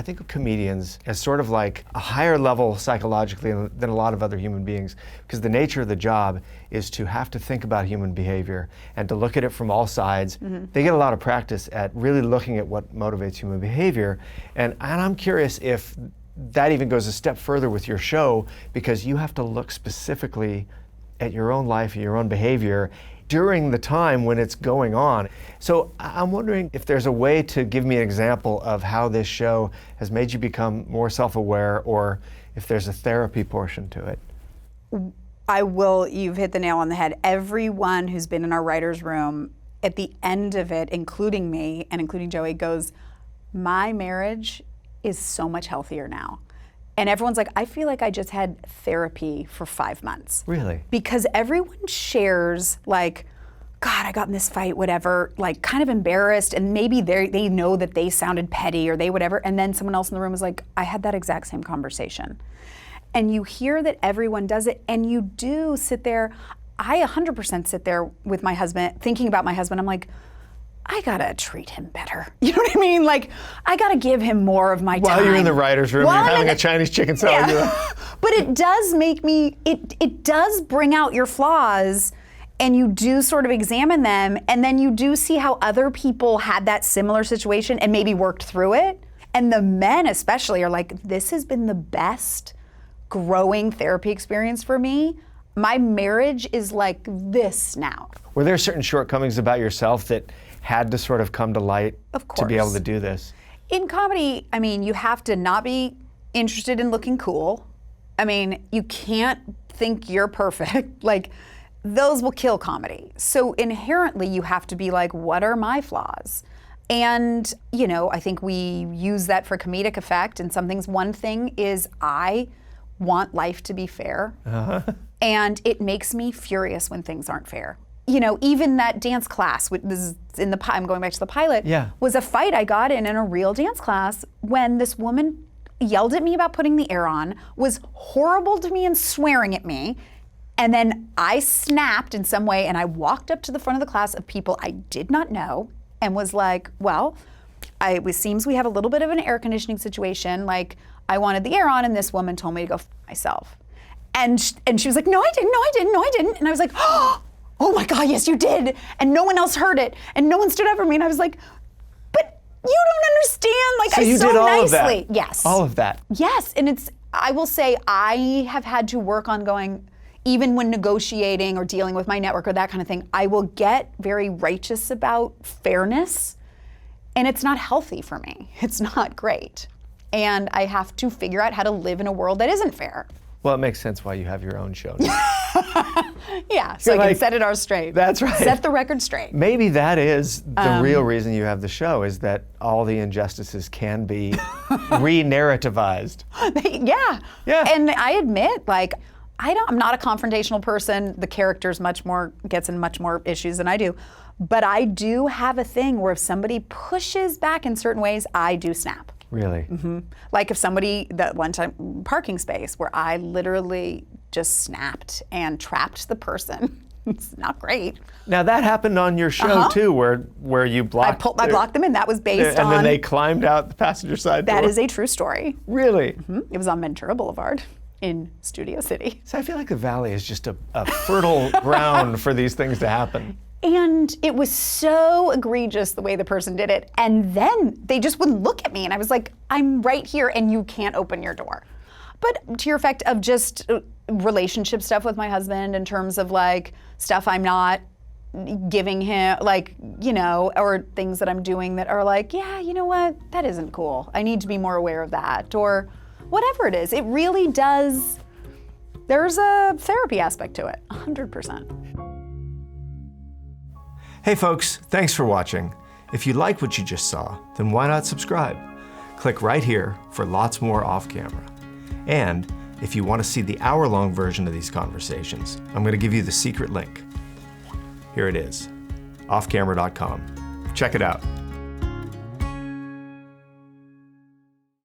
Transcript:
I think of comedians as sort of like a higher level psychologically than a lot of other human beings, because the nature of the job is to have to think about human behavior and to look at it from all sides. They get a lot of practice at really looking at what motivates human behavior. And I'm curious if that even goes a step further with your show, because you have to look specifically at your own life and your own behavior during the time when it's going on. So I'm wondering if there's a way to give me an example of how this show has made you become more self-aware, or if there's a therapy portion to it. You've hit the nail on the head. Everyone who's been in our writer's room, at the end of it, including me and including Joey, goes, my marriage is so much healthier now. And everyone's like, I feel like I just had therapy for 5 months. Really? Because everyone shares like, God, I got in this fight, whatever, like kind of embarrassed, and maybe they know that they sounded petty or they whatever, and then someone else in the room is like, I had that exact same conversation. And you hear that everyone does it, and you do sit there. I 100% sit there with my husband, thinking about my husband. I'm like, I gotta treat him better. You know what I mean? Like, I gotta give him more of my time. While you're in the writer's room, you're having a Chinese chicken salad. Yeah. But it does make me, it does bring out your flaws, and you do sort of examine them, and then you do see how other people had that similar situation and maybe worked through it. And the men especially are like, this has been the best growing therapy experience for me. My marriage is like this now. Were there certain shortcomings about yourself that had to sort of come to light to be able to do this? In comedy, I mean, you have to not be interested in looking cool. I mean, you can't think you're perfect. Like, those will kill comedy. So inherently, you have to be like, what are my flaws? And, you know, I think we use that for comedic effect and some things. One thing is I want life to be fair. And it makes me furious when things aren't fair. You know, even that dance class, this is I'm going back to the pilot, was a fight I got in a real dance class when this woman yelled at me about putting the air on, was horrible to me and swearing at me. And then I snapped in some way, and I walked up to the front of the class of people I did not know and was like, well, it seems we have a little bit of an air conditioning situation. Like, I wanted the air on, and this woman told me to go f myself. And she was like, no, I didn't, no, I didn't, no, I didn't. And I was like, oh my God, yes, you did. And no one else heard it. And no one stood up for me. And I was like, but you don't understand. Like, so you so did all nicely. of that. Yes. All of that. Yes. And I will say, I have had to work on going, even when negotiating or dealing with my network or that kind of thing, I will get very righteous about fairness. And it's not healthy for me. It's not great. And I have to figure out how to live in a world that isn't fair. Well, it makes sense why you have your own show now. Yeah, so I can set it all straight. That's right. Set the record straight. Maybe that is the real reason you have the show, is that all the injustices can be re-narrativized. Yeah. Yeah. And I admit, like, I'm not a confrontational person. The character's gets in much more issues than I do. But I do have a thing where if somebody pushes back in certain ways, I do snap. Really? Mm-hmm. Like if somebody, that one time parking space where I literally just snapped and trapped the person. It's not great. Now that happened on your show too, where you blocked. I blocked them in. That was based on. And then they climbed out the passenger side door. That is a true story. Really? Mm-hmm. It was on Ventura Boulevard in Studio City. So I feel like the Valley is just a fertile ground for these things to happen. And it was so egregious the way the person did it. And then they just wouldn't look at me. And I was like, I'm right here and you can't open your door. But to your effect of just relationship stuff with my husband in terms of like stuff I'm not giving him, like, you know, or things that I'm doing that are like, yeah, you know what, that isn't cool. I need to be more aware of that, or whatever it is. It really does, there's a therapy aspect to it, 100%. Hey folks, thanks for watching. If you like what you just saw, then why not subscribe? Click right here for lots more off camera. And if you want to see the hour-long version of these conversations, I'm going to give you the secret link. Here it is, offcamera.com. Check it out.